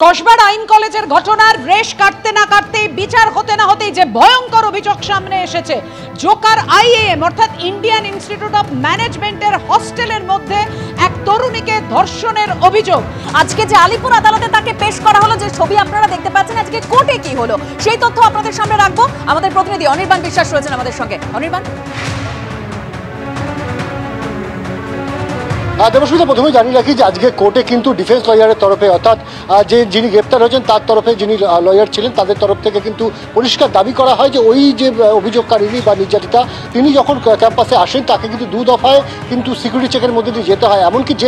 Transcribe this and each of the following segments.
কসবার আইন কলেজের ঘটনার রেশ কাটতে না কাটতেই বিচার হতে না হতেই যে ভয়ঙ্কর অভিযোগ সামনে এসেছে, জোকার আইএএম অর্থাৎ ইন্ডিয়ান ইনস্টিটিউট অফ ম্যানেজমেন্টের হস্টেলের মধ্যে এক তরুণীকে ধর্ষণের অভিযোগ। আজকে যে আলিপুর আদালতে তাকে পেশ করা হলো, যে ছবি আপনারা দেখতে পাচ্ছেন, আজকে কোর্টে কি হলো সেই তথ্য আপনাদের সামনে রাখবো। আমাদের প্রতিনিধি অনির্বাণ বিশ্বাস রয়েছেন আমাদের সঙ্গে। অনির্বাণ, দেবস্মিতা, প্রথমে জানিয়ে রাখি যে আজকে কোর্টে কিন্তু ডিফেন্স লয়ারের তরফে, অর্থাৎ যিনি গ্রেপ্তার হয়েছেন তার তরফে যিনি লয়ার ছিলেন তাদের তরফ থেকে কিন্তু পরিষ্কার দাবি করা হয় যে ওই যে অভিযোগকারিনী বা নির্যাতিতা তিনি যখন ক্যাম্পাসে আসেন তাকে কিন্তু দু দফায় কিন্তু সিকিউরিটি চেকের মধ্যে দিয়ে যেতে হয়। এমনকি যে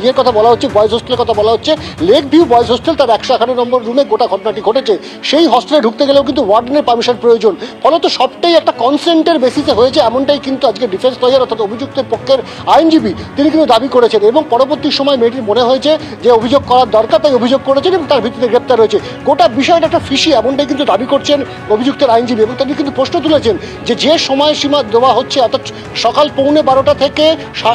ইয়ের কথা বলা হচ্ছে, বয়েজ হোস্টেলের কথা বলা হচ্ছে, লেক ভিউ বয়েজ হোস্টেল, তার 111 নম্বর রুমে গোটা ঘটনাটি ঘটেছে। সেই হোস্টেলে ঢুকতে গেলেও কিন্তু ওয়ার্ডেনের পারমিশন প্রয়োজন, ফলত সবটাই একটা কনসেন্টের বেসিসে হয়েছে। এমনটাই কিন্তু আজকে ডিফেন্স লয়ার অর্থাৎ অভিযুক্তের পক্ষের আইনজীবী তিনি কিন্তু দাবি করেছেন, এবং পরবর্তী সময় মেয়েটির মনে হয়েছে যে অভিযোগ করার দরকার, তাই অভিযোগ করেছেন এবং তার ভিত্তিতে গ্রেপ্তার হয়েছে। গোটা বিষয়টা একটা ফিশি, এমনটাই কিন্তু দাবি করছেন অভিযুক্তের আইনজীবী, এবং তিনি কিন্তু প্রশ্ন তুলেছেন যে সময়সীমা দেওয়া হচ্ছে, অর্থাৎ সকাল 12:15 থেকে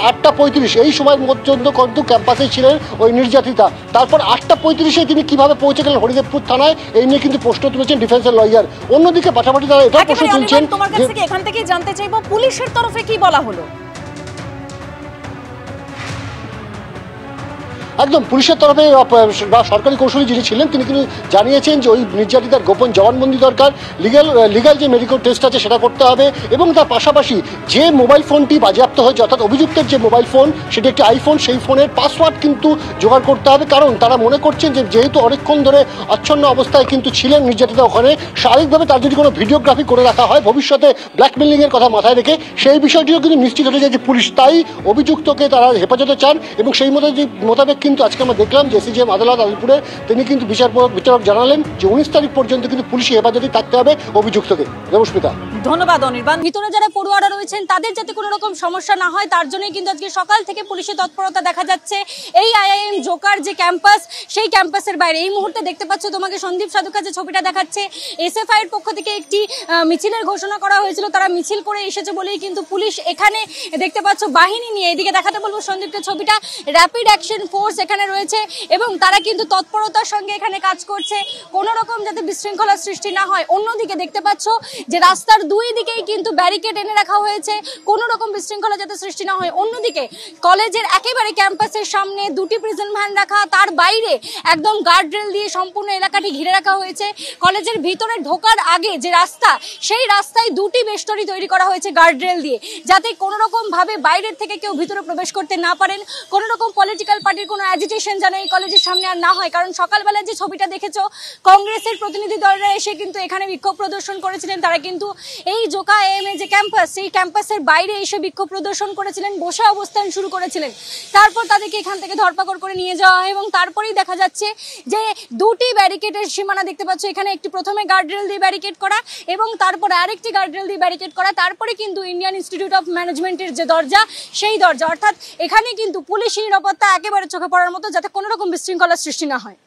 8:35 এই সময়ের পর্যন্ত কিন্তু ক্যাম্পাসে ছিলেন ওই নির্যাতিতা। তারপর 8:35 তিনি কিভাবে পৌঁছে গেলেন হরিদেবপুর থানায়, এই নিয়ে কিন্তু প্রশ্ন তুলেছেন ডিফেন্সের লয়ার। অন্যদিকে পাশাপাশি তারা এটা প্রশ্ন তুলছেন, তোমার কাছ থেকে এখান থেকেই জানতে চাইবো পুলিশের তরফে কি বলা হলো। একদম পুলিশের তরফে বা সরকারি কৌশলী যিনি ছিলেন তিনি কিন্তু জানিয়েছেন যে ওই নির্যাতিতার গোপন জবানবন্দি দরকার, লিগাল যে মেডিকেল টেস্ট আছে সেটা করতে হবে, এবং তার পাশাপাশি যে মোবাইল ফোনটি বাজেয়াপ্ত হয়েছে অর্থাৎ অভিযুক্তের যে মোবাইল ফোন সেটি একটি আইফোন, সেই ফোনের পাসওয়ার্ড কিন্তু জোগাড় করতে হবে। কারণ তারা মনে করছেন যে যেহেতু অনেকক্ষণ ধরে আচ্ছন্ন অবস্থায় কিন্তু ছিলেন নির্যাতিতা ওখানে, শারীরিকভাবে তার যদি কোনো ভিডিওগ্রাফি করে রাখা হয় ভবিষ্যতে ব্ল্যাকমেলিংয়ের কথা মাথায় রেখে, সেই বিষয়টিও কিন্তু নিশ্চিত হতে যায় যে পুলিশ, তাই অভিযুক্তকে তারা হেফাজতে চান। এবং সেই মোতাবেক কিন্তু আজকে আমরা দেখলাম যে এসিজিএম আদালত আলিপুরে তিনি কিন্তু বিচারক জানালেন যে 19 তারিখ পর্যন্ত কিন্তু পুলিশি হেফাজতে থাকতে হবে অভিযুক্তকে। দেবস্মিতা, ধন্যবাদ অনির্বাণ। ভিতরে যারা পড়ুয়ারা রয়েছেন তাদের যাতে কোনো রকম সমস্যা না হয় তার জন্যই কিন্তু আজকে সকাল থেকে পুলিশের তৎপরতা দেখা যাচ্ছে এই আইআইএম জোকার যে ক্যাম্পাস, সেই ক্যাম্পাসের বাইরে। এই মুহূর্তে দেখতে পাচ্ছ তোমাকে সন্দীপ সাধুকা যে ছবিটা দেখাচ্ছে, এসএফআই এর পক্ষ থেকে একটি মিছিলের ঘোষণা করা হয়েছিল, তারা মিছিল করে এসেছে বলেই কিন্তু পুলিশ এখানে দেখতে পাচ্ছ বাহিনী নিয়ে, এদিকে দেখাতে বলবো সন্দীপকে ছবিটা, র্যাপিড অ্যাকশন ফোর্স এখানে রয়েছে এবং তারা কিন্তু তৎপরতার সঙ্গে এখানে কাজ করছে কোনো রকম যাতে বিশৃঙ্খলার সৃষ্টি না হয়। অন্যদিকে দেখতে পাচ্ছ যে রাস্তার দুই দিকেই কিন্তু ব্যারিকেড এনে রাখা হয়েছে কোনো রকম বিশৃঙ্খলা যাতে সৃষ্টি না হয়। অন্যদিকে কলেজের একেবারে ক্যাম্পাসের সামনে দুটি প্রিজন ভ্যান রাখা, তার বাইরে একদম গার্ডরেল দিয়ে সম্পূর্ণ এলাকাটি ঘিরে রাখা হয়েছে। কলেজের ভিতরে ঢোকার আগে যে রাস্তা, সেই রাস্তায় দুটি বেষ্টনী তৈরি করা হয়েছে গার্ডরেল দিয়ে, যাতে কোনো রকম ভাবে বাইরের থেকে কেউ ভিতরে প্রবেশ করতে না পারেন। কোনো রকম পলিটিক্যাল পার্টির কোনো অ্যাজিটেশন যেন এই কলেজের সামনে আর না হয়। কারণ সকালবেলা যে ছবিটা দেখেছো, কংগ্রেসের প্রতিনিধি দলরা এসে কিন্তু এখানে বিক্ষোভ প্রদর্শন করেছিলেন। তারা কিন্তু এই জোকা এএমএ যে ক্যাম্পাস, সেই ক্যাম্পাসের বাইরে এসে বিক্ষোভ প্রদর্শন করেছিলেন, বসে অবস্থান শুরু করেছিলেন। তারপর তাদেরকে এখান থেকে ধরপাকড় করে নিয়ে যাওয়া হয় এবং তারপরেই দেখা যাচ্ছে যে দুটি ব্যারিকেডের সীমানা দেখতে পাচ্ছ, এখানে একটি প্রথমে গার্ডরেল দিয়ে ব্যারিকেড করা এবং তারপরে আরেকটি গার্ডরেল দিয়ে ব্যারিকেড করা, তারপরে কিন্তু ইন্ডিয়ান ইনস্টিটিউট অফ ম্যানেজমেন্টের যে দরজা, সেই দরজা। অর্থাৎ এখানে কিন্তু পুলিশি নিরাপত্তা একেবারে চোখে পড়ার মতো, যাতে কোনো রকম বিশৃঙ্খলার সৃষ্টি না হয়।